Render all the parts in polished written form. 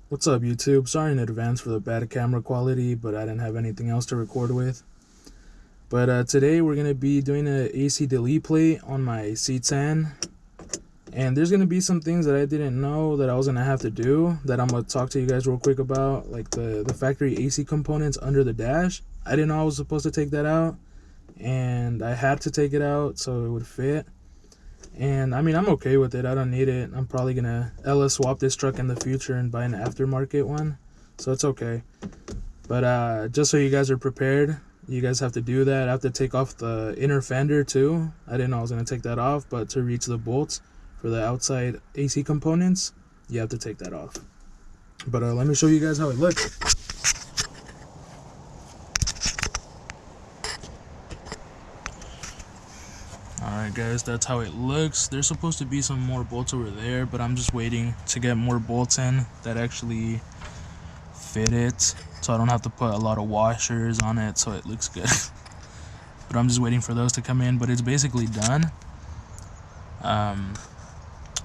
What's up, YouTube? Sorry in advance for the bad camera quality, but I didn't have anything else to record with. But today we're going to be doing an AC delete plate on my C10. And there's going to be some things that I didn't know that I was going to have to do that I'm going to talk to you guys real quick about. Like the factory AC components under the dash. I didn't know I was supposed to take that out. And I had to take it out so it would fit. And I mean, I'm okay with it. I don't need it. I'm probably going to LS swap this truck in the future and buy an aftermarket one. So it's okay. But just so you guys are prepared, you guys have to do that. I have to take off the inner fender too. I didn't know I was going to take that off, but to reach the bolts for the outside AC components, you have to take that off. But let me show you guys how it looks. Alright guys, that's how it looks. There's supposed to be some more bolts over there, but I'm just waiting to get more bolts in that actually fit it, so I don't have to put a lot of washers on it so it looks good. But I'm just waiting for those to come in, but it's basically done.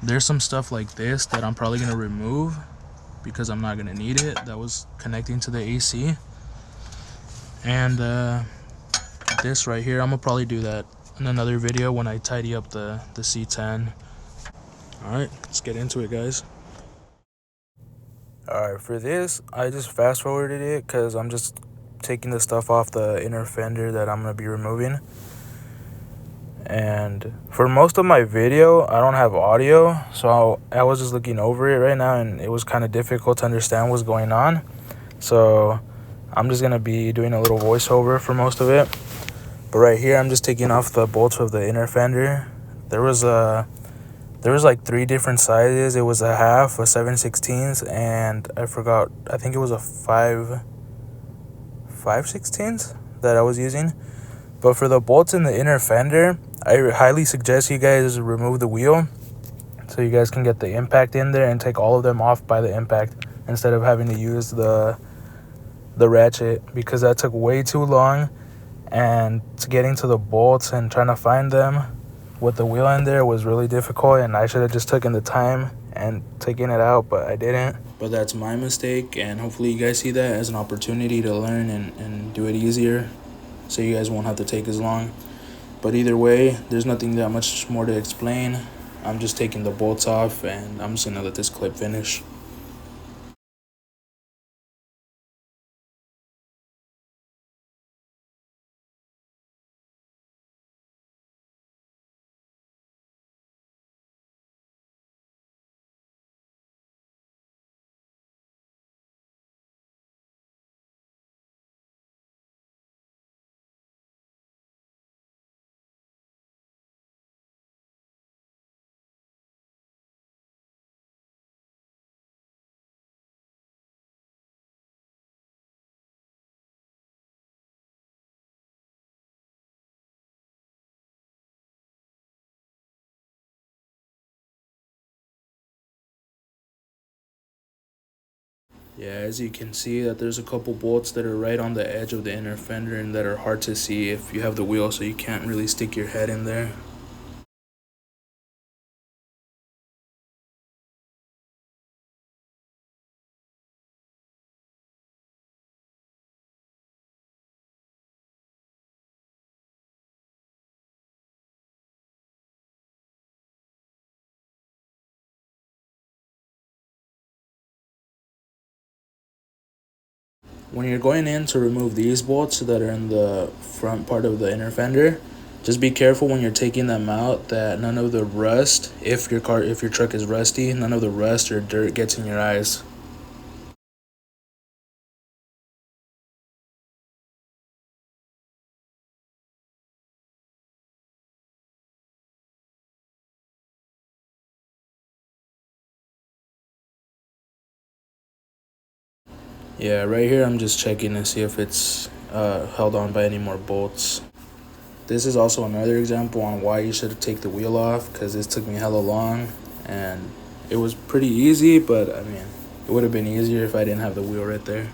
There's some stuff like this that I'm probably gonna remove because I'm not gonna need it. That was connecting to the AC. And this right here, I'm gonna probably do that in another video when I tidy up the C10. Alright, let's get into it, guys. Alright, for this, I just fast forwarded it because I'm just taking the stuff off the inner fender that I'm gonna be removing. And for most of my video, I don't have audio, so I was just looking over it right now, and it was kind of difficult to understand what's going on. So I'm just gonna be doing a little voiceover for most of it. But right here, I'm just taking off the bolts of the inner fender. There was like 3 different sizes. It was a half, a 7/16, and I forgot. I think it was a 5/16 that I was using. But for the bolts in the inner fender, I highly suggest you guys remove the wheel so you guys can get the impact in there and take all of them off by the impact instead of having to use the ratchet, because that took way too long, and getting to the bolts and trying to find them with the wheel in there was really difficult, and I should have just taken the time and taken it out, but I didn't. But that's my mistake, and hopefully you guys see that as an opportunity to learn and do it easier so you guys won't have to take as long. But either way, there's nothing that much more to explain. I'm just taking the bolts off, and I'm just gonna let this clip finish. Yeah, as you can see that there's a couple bolts that are right on the edge of the inner fender and that are hard to see if you have the wheel, so you can't really stick your head in there. When you're going in to remove these bolts that are in the front part of the inner fender, just be careful when you're taking them out that none of the rust, if your truck is rusty, none of the rust or dirt gets in your eyes. Yeah, right here I'm just checking to see if it's held on by any more bolts. This is also another example on why you should take the wheel off, because this took me hella long and it was pretty easy, but I mean, it would have been easier if I didn't have the wheel right there.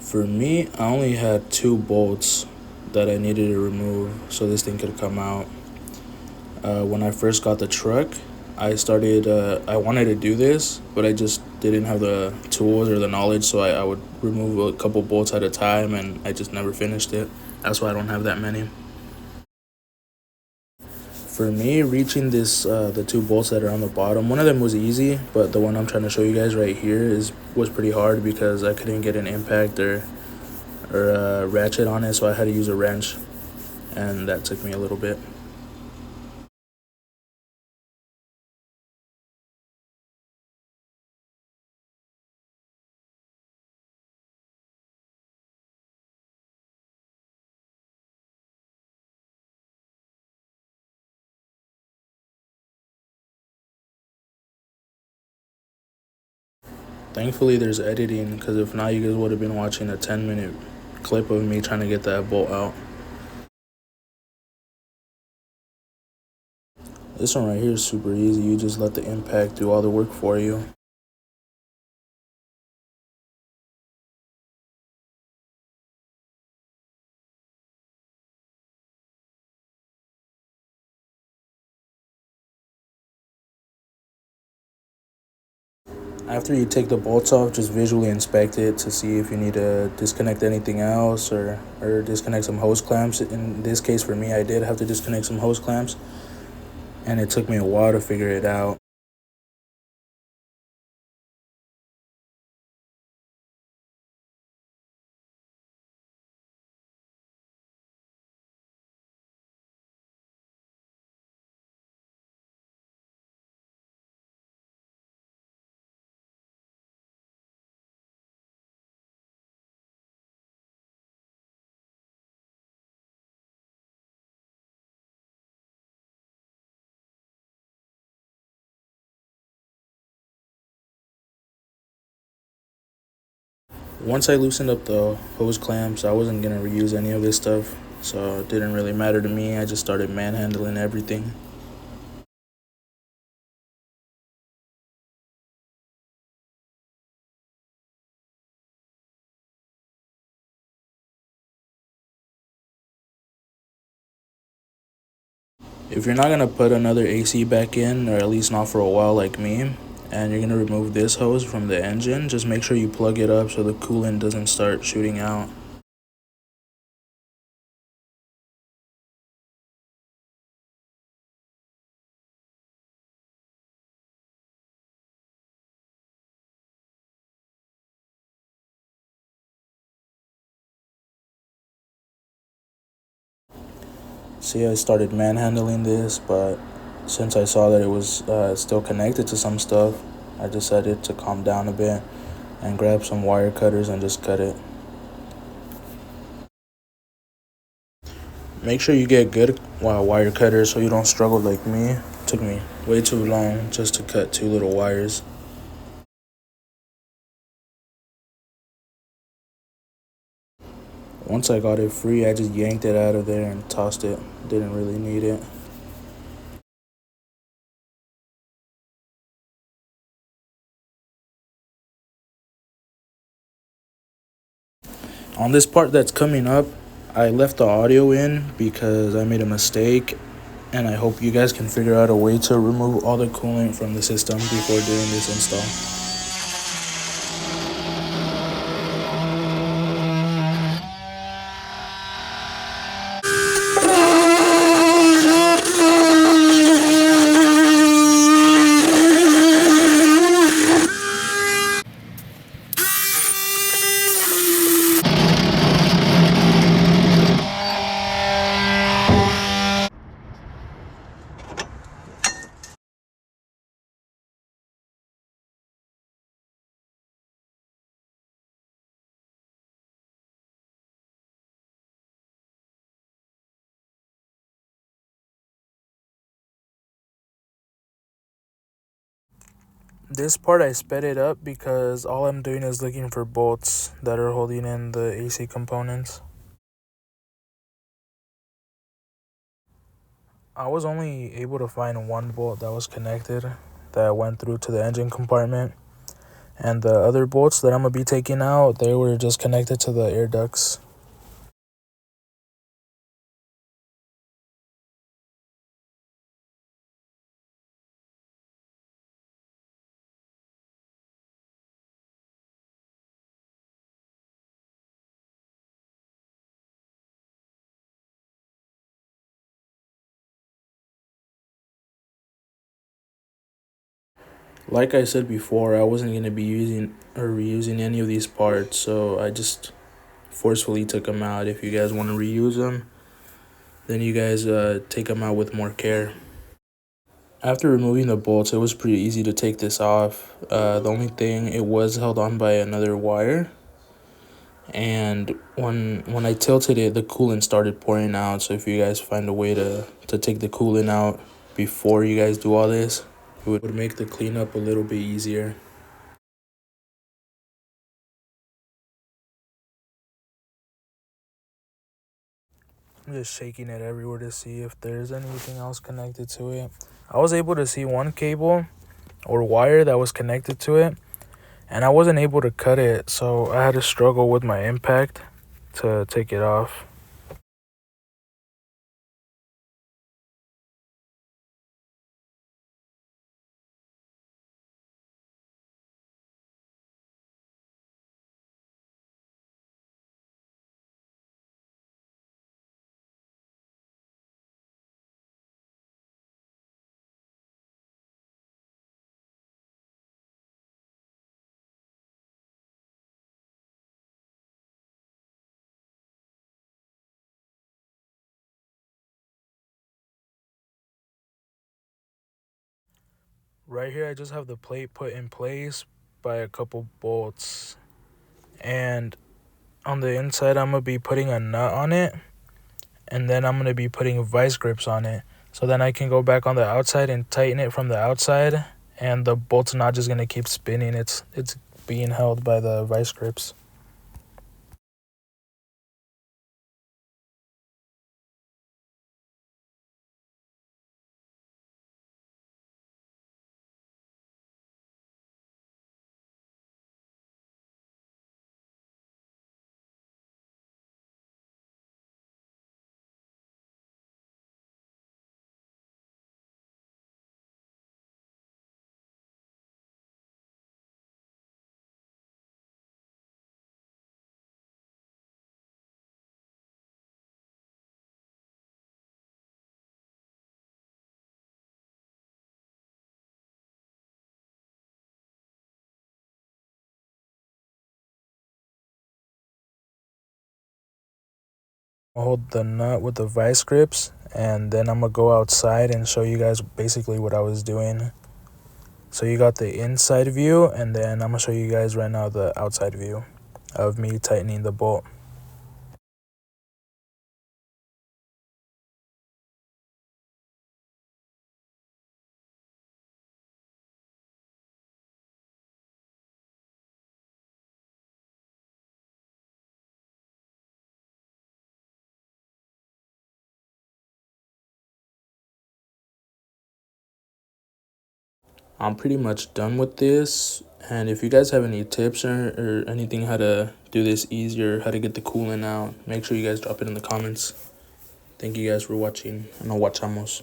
For me, I only had 2 bolts that I needed to remove so this thing could come out. When I first got the truck, I wanted to do this, but I just didn't have the tools or the knowledge, so I would remove a couple bolts at a time, and I just never finished it. That's why I don't have that many. For me, reaching the 2 bolts that are on the bottom, one of them was easy, but the one I'm trying to show you guys right here was pretty hard because I couldn't get an impact or a ratchet on it, so I had to use a wrench, and that took me a little bit. Thankfully, there's editing, because if not, you guys would have been watching a 10-minute clip of me trying to get that bolt out. This one right here is super easy. You just let the impact do all the work for you. After you take the bolts off, just visually inspect it to see if you need to disconnect anything else or disconnect some hose clamps. In this case, for me, I did have to disconnect some hose clamps, and it took me a while to figure it out. Once I loosened up the hose clamps, I wasn't going to reuse any of this stuff, so it didn't really matter to me. I just started manhandling everything. If you're not going to put another AC back in, or at least not for a while like me, and you're going to remove this hose from the engine, just make sure you plug it up so the coolant doesn't start shooting out. See, I started manhandling this, but since I saw that it was still connected to some stuff, I decided to calm down a bit and grab some wire cutters and just cut it. Make sure you get good wire cutters so you don't struggle like me. It took me way too long just to cut 2 little wires. Once I got it free, I just yanked it out of there and tossed it. Didn't really need it. On this part that's coming up, I left the audio in because I made a mistake, and I hope you guys can figure out a way to remove all the coolant from the system before doing this install. This part I sped it up because all I'm doing is looking for bolts that are holding in the AC components. I was only able to find 1 bolt that was connected that went through to the engine compartment, And the other bolts that I'm going to be taking out, they were just connected to the air ducts. Like I said before, I wasn't going to be using or reusing any of these parts, so I just forcefully took them out. If you guys want to reuse them, then you guys take them out with more care. After removing the bolts, it was pretty easy to take this off. The only thing, it was held on by another wire, and when I tilted it, the coolant started pouring out. So if you guys find a way to take the coolant out before you guys do all this, it would make the cleanup a little bit easier. I'm just shaking it everywhere to see if there's anything else connected to it. I was able to see one cable or wire that was connected to it, and I wasn't able to cut it, so I had to struggle with my impact to take it off. Right here, I just have the plate put in place by a couple bolts, and on the inside, I'm going to be putting a nut on it, and then I'm going to be putting vice grips on it, so then I can go back on the outside and tighten it from the outside, and the bolt's not just going to keep spinning. It's being held by the vice grips. I'll hold the nut with the vice grips, and then I'm gonna go outside and show you guys basically what I was doing. So you got the inside view, and then I'm gonna show you guys right now the outside view of me tightening the bolt. I'm pretty much done with this, and if you guys have any tips or anything how to do this easier, how to get the coolant out, make sure you guys drop it in the comments. Thank you guys for watching, and nos guachamos.